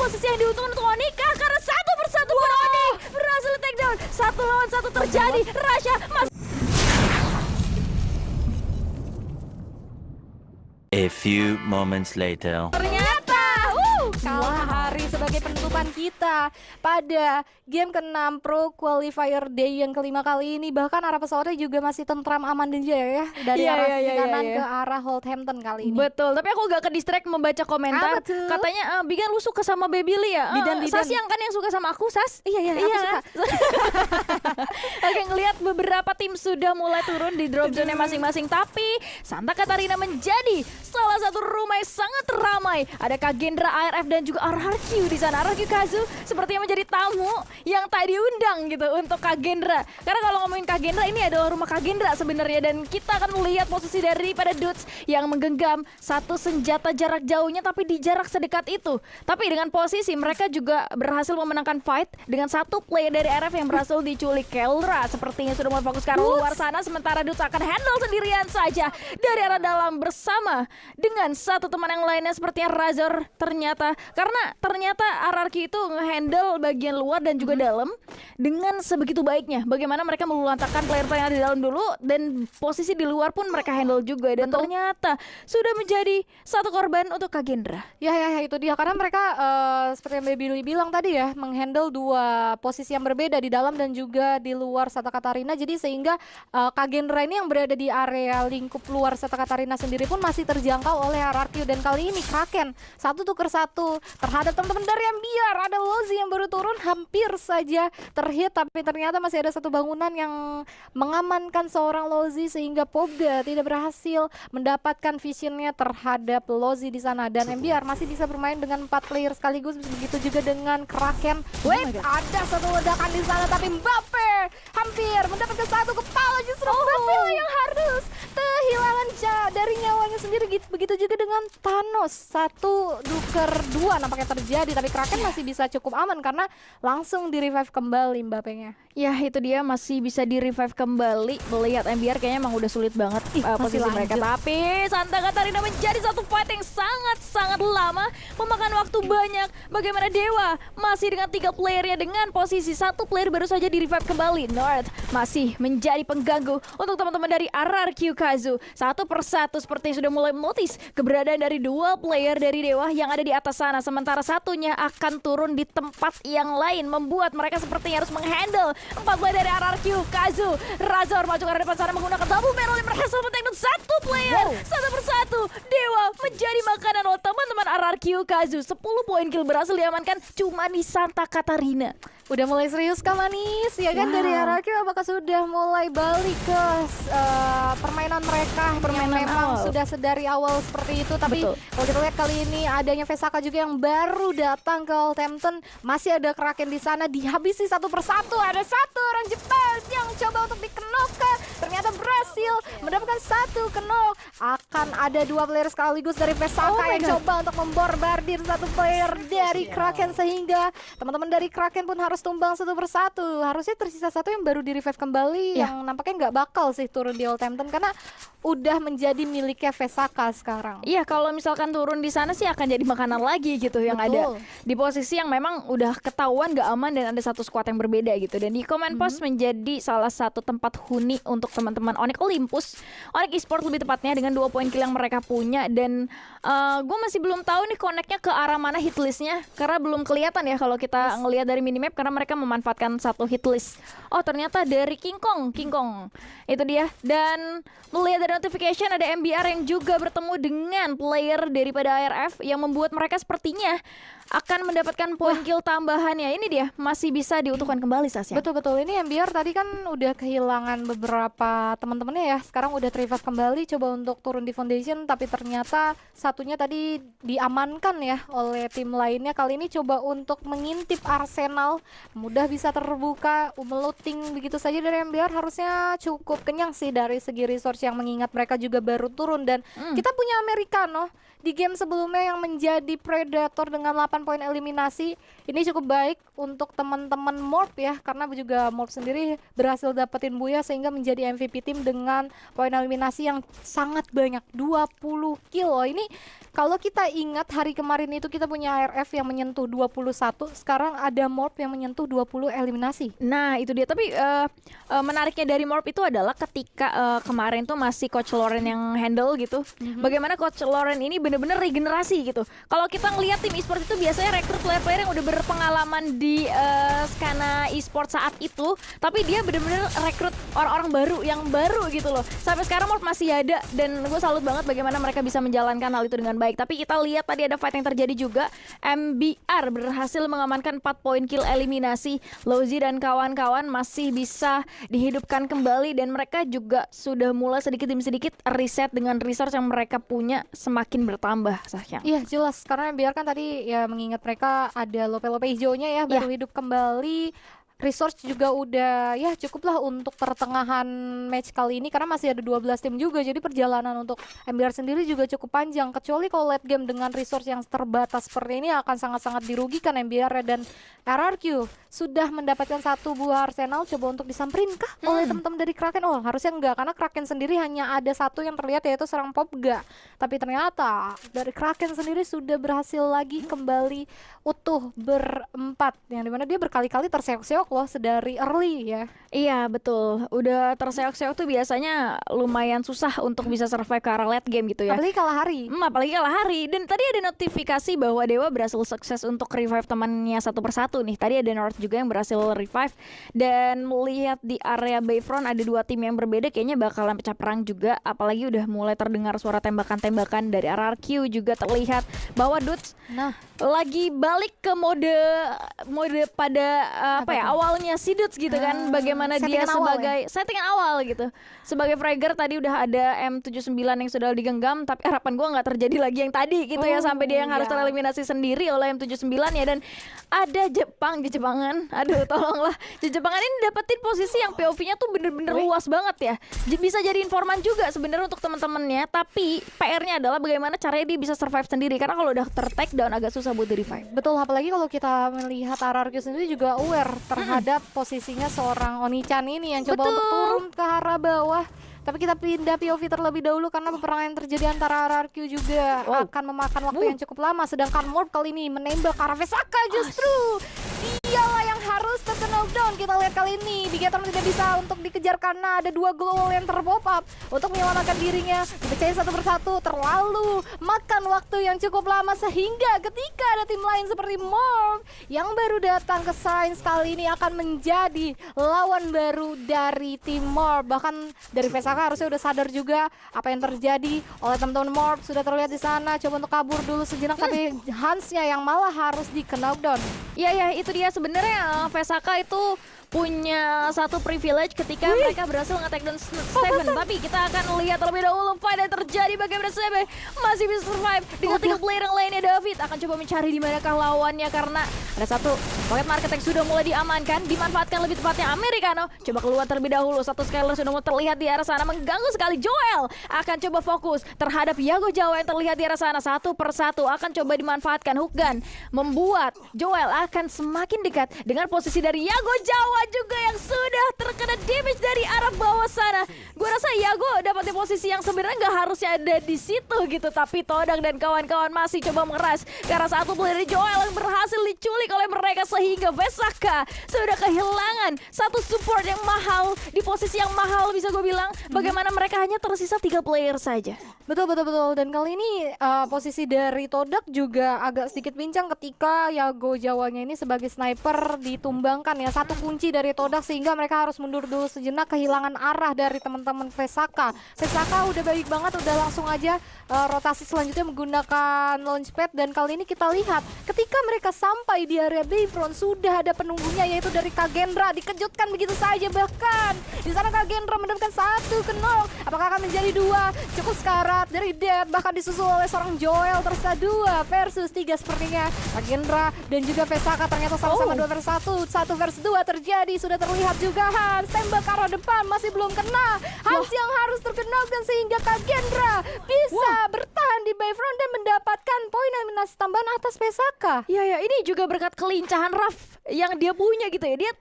posisi yang diuntungkan untuk Onika karena satu persatu pun Onik berhasil take down. 1 lawan 1 terjadi. Rasha masih A few moments later. ternyata kalah hari sebagai penutupan kita pada game ke-6 Pro Qualifier Day yang kelima kali ini. Bahkan arah pesawatnya juga masih tentram aman dan jaya ya, dari arah sisi kanan ke arah Holdhampton kali ini. Betul, tapi aku gak ke distract membaca komentar. Apa tuh? Katanya Bigan lu suka sama Baby Lee ya? Bidan. Sas yang kan yang suka sama aku, Sas? Iya, aku suka. Oke, ngelihat beberapa tim sudah mulai turun di drop zone masing-masing, tapi Santa Catarina menjadi salah satu rumah yang sangat ramai. Ada Kagendra, ARF dan juga RRQ di sana. RRQ Kazu sepertinya menjadi tamu yang tak diundang gitu untuk Kagendra. Karena kalau ngomongin Kagendra, ini adalah rumah Kagendra sebenarnya, dan kita akan melihat posisi daripada Dudes yang menggenggam satu senjata jarak jauhnya tapi di jarak sedekat itu. Tapi dengan posisi mereka juga berhasil memenangkan fight dengan satu player dari RF yang berhasil diculik. Keldra sepertinya sudah mulai fokus ke arah luar sana, sementara Dudes akan handle sendirian saja dari arah dalam bersama dengan satu teman yang lainnya sepertinya Razor karena ternyata RRQ itu ngehandle bagian luar dan juga dalam dengan sebegitu baiknya. Bagaimana mereka melulantarkan player-player yang di dalam dulu dan posisi di luar pun mereka handle juga, dan ternyata sudah menjadi satu korban untuk Kagendra. Ya, itu dia, karena mereka seperti yang Baby Lee bilang tadi ya, menghandle dua posisi yang berbeda di dalam dan juga di luar Santa Catarina. Jadi sehingga Kagendra ini yang berada di area lingkup luar Santa Catarina sendiri pun masih terjangkau oleh RRQ. Dan kali ini Kraken satu tuker satu terhadap teman-teman dari Ambiar. Ada Lozi yang baru turun, hampir saja terhit, tapi ternyata masih ada satu bangunan yang mengamankan seorang Lozi sehingga Pobga tidak berhasil mendapatkan visionnya terhadap Lozi di sana. Dan Ambiar masih bisa bermain dengan 4 player sekaligus, begitu juga dengan Kraken. Wait, ada satu ledakan di sana, tapi Mbappe hampir mendapatkan satu kepala. Justru Mbappe yang harus kehilangan dari nyawanya sendiri. Begitu juga dengan Thanos, 1-2 nampaknya terjadi, tapi Kraken masih bisa cukup aman karena langsung di revive kembali Mbappe-nya. Ya, itu dia, masih bisa di revive kembali. Melihat MBR kayaknya emang udah sulit banget posisi mereka. Tapi Santa Catarina menjadi satu fight yang sangat lama, memakan waktu banyak. Bagaimana Dewa masih dengan 3 playernya dengan posisi 1 player baru saja di revive kembali. North masih menjadi pengganggu untuk teman-teman dari RRQ Kazu. Satu persatu sepertinya sudah mulai notice keberadaan dari 2 player dari Dewa yang ada di atas sana, sementara satunya akan turun di tempat yang lain, membuat mereka sepertinya harus menghandle 4 player dari RRQ Kazu. Razor maju ke arah depan sana menggunakan double barrel yang berhasil men-take 1 player. Satu persatu Dewa menjadi makanan oleh teman-teman RRQ Kazu. 10 poin kill berhasil diamankan cuma di Santa Catarina. Udah mulai serius kah manis? Ya kan, dari RRQ apakah sudah mulai balik ke permainan mereka yang memang awal. sudah sedari awal seperti itu. Tapi kalau kita lihat kali ini adanya Vesaka juga yang baru datang ke Holdhampton. Masih ada Kraken di sana, dihabisi satu persatu. Ada satu orang Jepang yang coba untuk dikenok, ternyata berhasil mendapatkan 1 kenok. Akan ada 2 player sekaligus dari Vesaka yang coba untuk memborbardir 1 player dari Kraken, sehingga teman-teman dari Kraken pun harus tumbang satu persatu. Harusnya tersisa satu yang baru di revive kembali, yang nampaknya nggak bakal sih turun di Holdhampton karena udah menjadi miliknya Vesaka sekarang. Iya, kalau misalkan turun di sana sih akan jadi makanan lagi gitu, yang ada di posisi yang memang udah ketahuan gak aman dan ada satu squad yang berbeda gitu. Dan di Command Post menjadi salah satu tempat huni untuk teman-teman Onyx Olympus, Onyx Esports lebih tepatnya, dengan 2 poin kill yang mereka punya. Dan gue masih belum tahu nih connect-nya ke arah mana hitlistnya, karena belum kelihatan ya kalau kita ngelihat dari minimap, karena mereka memanfaatkan satu hitlist. Oh, ternyata dari King Kong itu dia. Dan melihat dari notification ada MBR yang juga bertemu dengan player daripada ARF yang membuat mereka sepertinya akan mendapatkan poin kill tambahannya. Ini dia, masih bisa diutuhkan kembali, Sasya. Betul. Ini MBR tadi kan udah kehilangan beberapa teman-temannya ya. Sekarang udah revive kembali, coba untuk turun di foundation, tapi ternyata satunya tadi diamankan ya oleh tim lainnya. Kali ini coba untuk mengintip Arsenal, mudah bisa terbuka, melooting begitu saja dari MBR. Harusnya cukup kenyang sih dari segi resource, yang mengingat mereka juga baru turun. Dan kita punya Americano di game sebelumnya yang menjadi predator dengan 8 mendapatkan poin eliminasi. Ini cukup baik untuk teman-teman Morp ya, karena juga Morp sendiri berhasil dapetin Buya sehingga menjadi MVP tim dengan poin eliminasi yang sangat banyak, 20 kill. Oh, ini kalau kita ingat hari kemarin itu kita punya ARF yang menyentuh 21, sekarang ada Morp yang menyentuh 20 eliminasi. Nah itu dia, tapi menariknya dari Morp itu adalah ketika kemarin tuh masih Coach Lauren yang handle gitu. Bagaimana Coach Lauren ini bener-bener regenerasi gitu. Kalau kita ngelihat tim e-sport itu biasanya rekrut player-player yang udah berpengalaman di skena e-sport saat itu, tapi dia bener-bener rekrut orang-orang baru yang baru gitu loh. Sampai sekarang Morp masih ada dan gue salut banget bagaimana mereka bisa menjalankan hal itu dengan baik. Tapi kita lihat tadi ada fight yang terjadi juga. MBR berhasil mengamankan 4 poin kill eliminasi. Lozi dan kawan-kawan masih bisa dihidupkan kembali dan mereka juga sudah mulai sedikit demi sedikit reset dengan resource yang mereka punya semakin bertambah, Sahyang. Iya jelas, karena MBR kan tadi ya mengingat mereka ada lope-lope hijaunya ya, baru hidup kembali. Resource juga udah ya cukuplah untuk pertengahan match kali ini karena masih ada 12 tim juga, jadi perjalanan untuk MBR sendiri juga cukup panjang, kecuali kalau late game dengan resource yang terbatas seperti ini akan sangat-sangat dirugikan MBR dan RRQ. Sudah mendapatkan satu buah arsenal, coba untuk disamperin kah oleh teman-teman dari Kraken? Oh harusnya enggak, karena Kraken sendiri hanya ada satu yang terlihat yaitu serang Popga, tapi ternyata dari Kraken sendiri sudah berhasil lagi kembali utuh berempat, yang dimana dia berkali-kali terseok-seok loh sedari early ya. Iya betul, udah terseok-seok tuh biasanya lumayan susah untuk bisa survive ke arah late game gitu ya. Apalagi kalah hari. Apalagi kalah hari. Dan tadi ada notifikasi bahwa Dewa berhasil sukses untuk revive temannya satu persatu nih. Tadi ada North juga yang berhasil revive. Dan melihat di area Bayfront ada 2 tim yang berbeda, kayaknya bakalan pecah perang juga. Apalagi udah mulai terdengar suara tembakan-tembakan dari RRQ, juga terlihat bahwa Dudes lagi balik ke mode pada apa ya, awalnya si Dudes gitu kan. Bagaimana dia sebagai settingan awal gitu. Sebagai fragger tadi udah ada M79 yang sudah digenggam, tapi harapan gue nggak terjadi lagi yang tadi gitu ya, sampai dia yang harus tereliminasi sendiri oleh M79 ya. Dan ada Jepangan, aduh tolonglah, Jepangan ini dapetin posisi yang POV-nya tuh bener-bener luas banget ya. Bisa jadi informan juga sebenarnya untuk teman-temannya, tapi PR-nya adalah bagaimana caranya dia bisa survive sendiri, karena kalau udah ter-take down agak susah buat di-revive. Betul, apalagi kalau kita melihat RRQ sendiri juga aware terhadap posisinya seorang Oni-chan ini yang coba untuk turun ke arah bawah. Tapi kita pindah POV terlebih dahulu karena peperangan yang terjadi antara RRQ juga akan memakan waktu yang cukup lama. Sedangkan Morp kali ini menembak ke arah Vesaka justru. Dialah yang harus terkena knockdown. Kita lihat kali ini Bigetron tidak bisa untuk dikejar karena ada 2 global yang terpop up untuk menyelamatkan dirinya. Dipecahin satu persatu, terlalu makan waktu yang cukup lama sehingga ketika ada tim lain seperti Morp yang baru datang ke Science kali ini akan menjadi lawan baru dari tim Morp. Bahkan dari Vesaka harusnya udah sadar juga apa yang terjadi oleh teman-teman Morp, sudah terlihat di sana coba untuk kabur dulu sejenak, tapi Hansnya yang malah harus di knockdown. Iya itu dia sebenarnya. Vesaka itu punya satu privilege ketika mereka berhasil nge-take down Steven. Tapi kita akan lihat terlebih dahulu fight yang terjadi, bagaimana Steven masih bisa survive dengan 3 player yang lainnya. David akan coba mencari di manakah lawannya karena ada satu pocket market yang sudah mulai diamankan, dimanfaatkan lebih tepatnya Americano. Coba keluar terlebih dahulu, satu Skyler sudah mulai terlihat di arah sana, mengganggu sekali. Joel akan coba fokus terhadap Yago Jawa yang terlihat di arah sana, satu persatu akan coba dimanfaatkan. Hook gun membuat Joel akan semakin dekat dengan posisi dari Yago Jawa juga yang sudah terkena damage dari arah bawah sana. Gue rasa Yago dapat di posisi yang sebenarnya nggak harusnya ada di situ gitu, tapi Todang dan kawan-kawan masih coba mengeras karena satu player dari Joel yang berhasil diculik oleh mereka sehingga Vesaka sudah kehilangan satu support yang mahal di posisi yang mahal, bisa gue bilang. Bagaimana mereka hanya tersisa 3 player saja. Betul. Dan kali ini posisi dari Todak juga agak sedikit bincang ketika Yago Jawanya ini sebagai sniper ditumbangkan ya. Satu kunci dari Todak sehingga mereka harus mundur dulu sejenak, kehilangan arah dari teman-teman Vesaka. Vesaka udah baik banget, udah langsung aja rotasi selanjutnya menggunakan launchpad. Dan kali ini kita lihat ketika mereka sampai di area B Bayfront sudah ada penunggunya, yaitu dari Kagendra. Dikejutkan begitu saja, bahkan di sana Kagendra mendapatkan 1-0. Apakah akan menjadi 2? Cukup sekarat dari Dead, bahkan disusul oleh seorang Joel. Tersisa 2 versus 3 sepertinya. Kagendra dan juga Vesaka ternyata sama-sama 2 versus 1. 1 versus 2 terjadi, sudah terlihat juga Hans. Tembak ke arah depan, masih belum kena. Hans yang harus terkenalkan sehingga Kagendra bisa bertahan di Bayfront dan mendapatkan poin eliminasi tambahan atas Vesaka. Iya, ini juga berkat kelincahan Raf yang dia punya gitu ya. Dia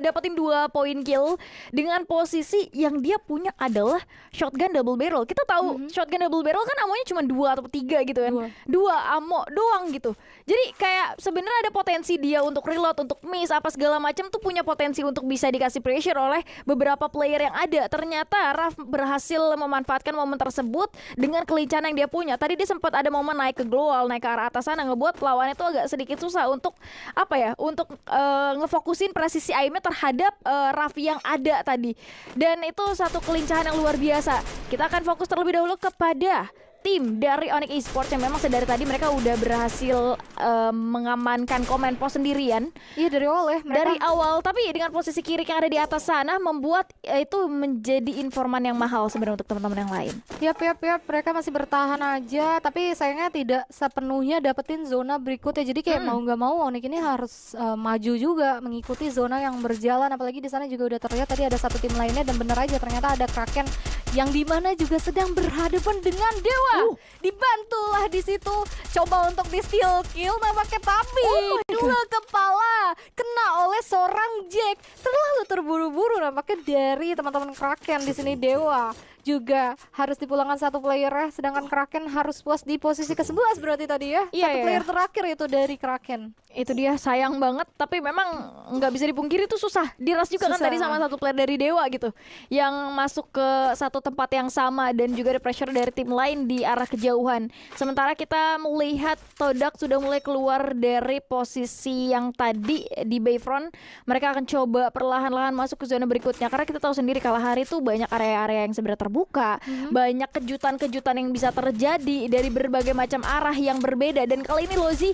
dapetin 2 poin kill dengan posisi yang dia punya adalah shotgun double barrel. Kita tahu shotgun double barrel kan amonya cuma 2 atau 3 gitu kan. 2 ammo doang gitu. Jadi kayak sebenarnya ada potensi dia untuk reload, untuk miss apa segala macam tuh punya potensi untuk bisa dikasih pressure oleh beberapa player yang ada. Ternyata Raf berhasil memanfaatkan momen tersebut dengan kelincahan yang dia punya. Tadi dia sempat ada momen naik ke global, naik ke arah atas sana, ngebuat lawannya tuh agak sedikit susah untuk apa ya, untuk ngefokusin presisi aimnya terhadap Raf yang ada tadi. Dan itu satu kelincahan yang luar biasa. Kita akan fokus terlebih dahulu kepada tim dari Onyx Esports yang memang sedari tadi mereka udah berhasil mengamankan command post sendirian. Iya, dari awal ya mereka. Dari awal, tapi dengan posisi kiri yang ada di atas sana membuat itu menjadi informan yang mahal sebenarnya untuk teman-teman yang lain. Yap, mereka masih bertahan aja, tapi sayangnya tidak sepenuhnya dapetin zona berikutnya. Jadi kayak mau nggak mau Onyx ini harus maju juga mengikuti zona yang berjalan. Apalagi di sana juga udah terlihat tadi ada satu tim lainnya, dan bener aja ternyata ada Kraken yang dimana juga sedang berhadapan dengan Dewa. Dibantulah di situ, coba untuk di steal kill nampaknya, tapi dua kepala kena oleh seorang Jack. Terlalu terburu-buru nampaknya dari teman-teman Kraken di sini. Dewa juga harus dipulangkan satu player ya, sedangkan Kraken harus puas di posisi ke-11 berarti tadi ya. Satu player terakhir itu dari Kraken. Itu dia, sayang banget, tapi memang nggak bisa dipungkiri itu susah. Diras juga kan tadi sama satu player dari Dewa gitu, yang masuk ke satu tempat yang sama dan juga ada pressure dari tim lain di arah kejauhan. Sementara kita melihat Todak sudah mulai keluar dari posisi yang tadi di Bayfront. Mereka akan coba perlahan-lahan masuk ke zona berikutnya, karena kita tahu sendiri Kalahari itu banyak area-area yang sebenarnya terbuka, banyak kejutan-kejutan yang bisa terjadi dari berbagai macam arah yang berbeda. Dan kali ini Lozi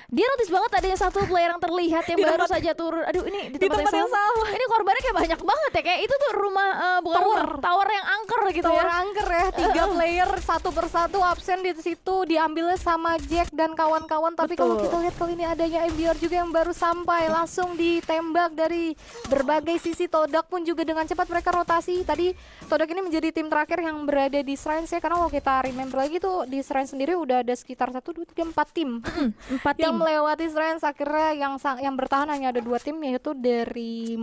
dia notice banget adanya satu player yang terlihat yang baru saja turun. Aduh, ini di tempat yang sama. Ini korbannya kayak banyak banget ya. Kayak itu tuh rumah bukan tower yang angker gitu tower ya. Angker ya. 3 player satu persatu absen di situ, diambilnya sama Jack dan kawan-kawan. Tapi kalau kita lihat kali ini adanya MBR juga yang baru sampai, langsung ditembak dari berbagai sisi. Todak pun juga dengan cepat mereka rotasi. Tadi Todak ini menjadi tim terakhir yang berada di Shrines ya, karena kalau kita remember lagi tuh di Shrines sendiri udah ada sekitar 1, 2, 3, 4 tim. 4 tim melewati Shrines. Akhirnya yang bertahan hanya ada 2 tim, yaitu dari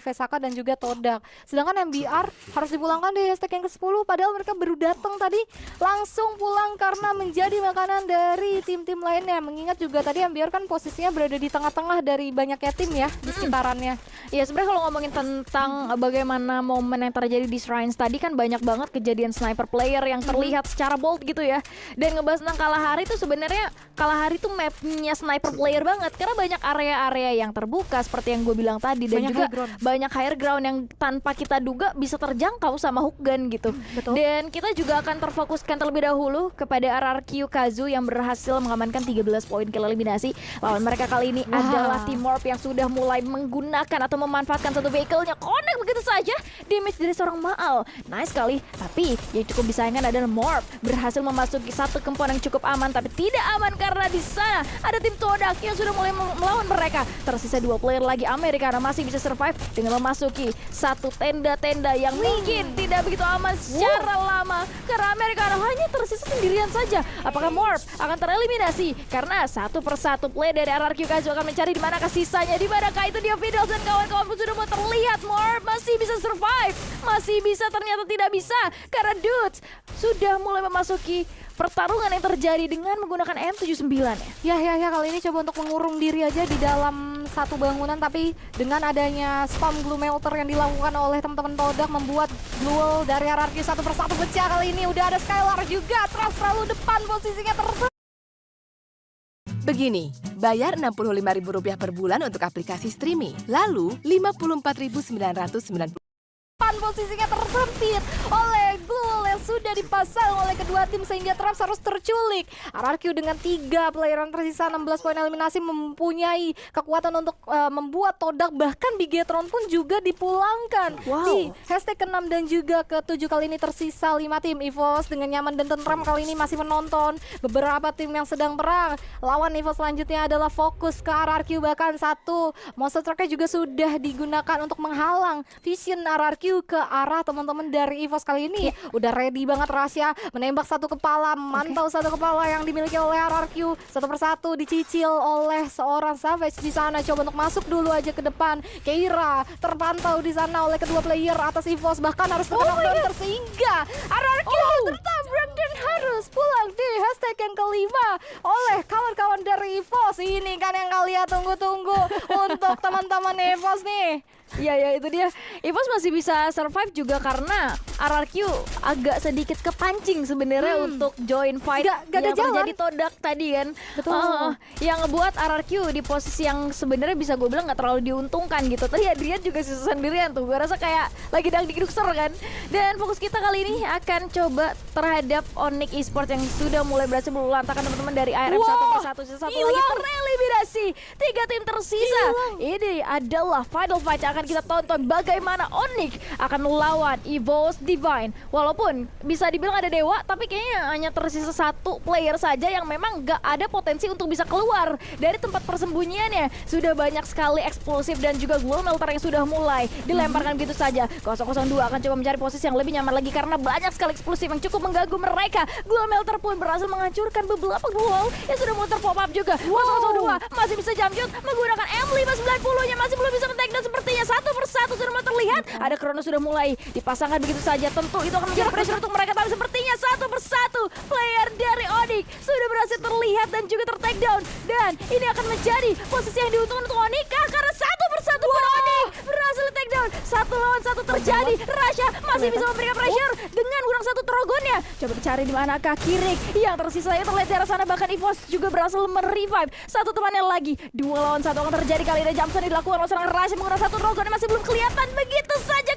Vesaka dan juga Todak. Sedangkan MBR harus dipulangkan di hashtag yang ke-10, padahal mereka baru datang tadi, langsung pulang karena menjadi makanan dari tim-tim lainnya. Mengingat juga tadi MBR kan posisinya berada di tengah-tengah dari banyaknya tim ya di sekitarannya. Ya sebenarnya kalau ngomongin tentang bagaimana momen yang terjadi di Shrines tadi, kan banyak banget kejadian sniper player yang terlihat secara bold gitu ya. Dan ngebahas tentang Kalahari itu sebenarnya Kalahari tuh mapnya sniper player banget, karena banyak area-area yang terbuka seperti yang gue bilang tadi, dan juga banyak higher ground yang tanpa kita duga bisa terjangkau sama hook gun gitu. Dan kita juga akan terfokuskan terlebih dahulu kepada RRQ Kazu yang berhasil mengamankan 13 poin kill eliminasi. Lawan mereka kali ini adalah Team Morph yang sudah mulai menggunakan atau memanfaatkan satu vehicle-nya. Connect begitu saja, damage dari seorang Maal, nice sekali. Tapi yang cukup disayangkan adalah Morph berhasil memasuki satu kempuan yang cukup aman, tapi tidak aman karena di sana ada tim Todak yang sudah mulai melawan mereka. Tersisa 2 player lagi Amerika masih bisa survive dengan memasuki satu tenda-tenda yang mungkin tidak begitu aman secara lama, karena Amerika hanya tersisa sendirian saja. Apakah Morph akan tereliminasi? Karena satu persatu player dari RRQ Kazu akan mencari di manakah sisanya, di manakah itu dia. Fiddles dan kawan-kawan pun sudah mau terlihat. Morph masih bisa survive, masih bisa, ternyata tidak bisa karena Dudes sudah mulai memasuki pertarungan yang terjadi dengan menggunakan M79 ya. Ya, kali ini coba untuk mengurung diri aja di dalam satu bangunan, tapi dengan adanya spam glue melter yang dilakukan oleh teman-teman Todak membuat glue dari RRQ satu persatu pecah. Kali ini udah ada Skylar juga, terlalu depan posisinya Begini, bayar Rp65.000 per bulan untuk aplikasi streaming, lalu Rp54.990 posisinya tersempit oleh glue yang sudah dipasang oleh kedua tim sehingga Traps harus terculik. RRQ dengan 3 player yang tersisa 16 poin eliminasi mempunyai kekuatan untuk membuat Todak, bahkan Bigetron pun juga dipulangkan. Wow. Di hashtag ke-6 dan juga ke-7 kali ini tersisa 5 tim. EVOS dengan nyaman dan tentram kali ini masih menonton beberapa tim yang sedang perang. Lawan EVOS selanjutnya adalah fokus ke RRQ, bahkan satu monster trucknya juga sudah digunakan untuk menghalang vision RRQ ke arah teman-teman dari EVOS kali ini. Udah ready banget Rasya menembak satu kepala, mantau satu kepala yang dimiliki oleh RRQ. Satu persatu dicicil oleh seorang Savage di sana. Coba untuk masuk dulu aja ke depan. Keira terpantau di sana oleh kedua player atas EVOS, bahkan harus terkena counter sehingga RRQ tertabrak dan harus pulang di hashtag yang kelima oleh kawan-kawan dari EVOS. Ini kan yang kalian tunggu-tunggu untuk teman-teman EVOS nih. Iya itu dia. EVOS masih bisa survive juga karena RRQ agak sedikit kepancing sebenarnya untuk join fight Gak ada yang jalan. terjadi Todak tadi kan. Betul. Yang ngebuat RRQ di posisi yang sebenarnya bisa gue bilang nggak terlalu diuntungkan gitu. Tadi Adrian juga sisa sendirian tuh. Gue rasa kayak lagi dangdikdukser kan. Dan fokus kita kali ini akan coba terhadap Onyx Esports yang sudah mulai berhasil melulantarkan teman-teman dari ARF satu persatu. Sisa satu lagi tereliminasi. 3 tim tersisa. Ini adalah final fight yang akan kita tonton bagaimana Onyx akan melawan EVOS Divine. Walaupun bisa dibilang ada dewa, tapi kayaknya hanya tersisa satu player saja yang memang gak ada potensi untuk bisa keluar dari tempat persembunyiannya. Sudah banyak sekali eksplosif dan juga Glow Melter yang sudah mulai dilemparkan begitu saja. 002 akan coba mencari posisi yang lebih nyaman lagi karena banyak sekali eksplosif yang cukup mengganggu mereka. Glow Melter pun berhasil menghancurkan beberapa glow yang sudah mulai terpop up juga. 002 masih bisa jump shoot menggunakan M590-nya, masih belum bisa men-take down sepertinya. Satu persatu sudah mulai terlihat. Ada Kronos sudah mulai dipasangkan begitu saja. Tentu itu akan menjadi pressure untuk mereka, tapi sepertinya satu persatu player dari Onyx sudah berhasil terlihat dan juga ter-take down. Dan ini akan menjadi posisi yang diuntungkan untuk Onyx karena satu persatu pun Onyx berhasil take down. Satu lawan satu terjadi. Rasya masih bisa memberikan pressure dengan kurang satu trogonnya. Coba dicari di manakah Kirik yang tersisa yang terlihat di arah sana. Bahkan EVOS juga berhasil merevive satu temannya lagi. 2 lawan 1 akan terjadi kali ini. Jumpson dilakukan oleh seorang Rasya menggunakan satu trogonnya masih belum kelihatan. Begitu saja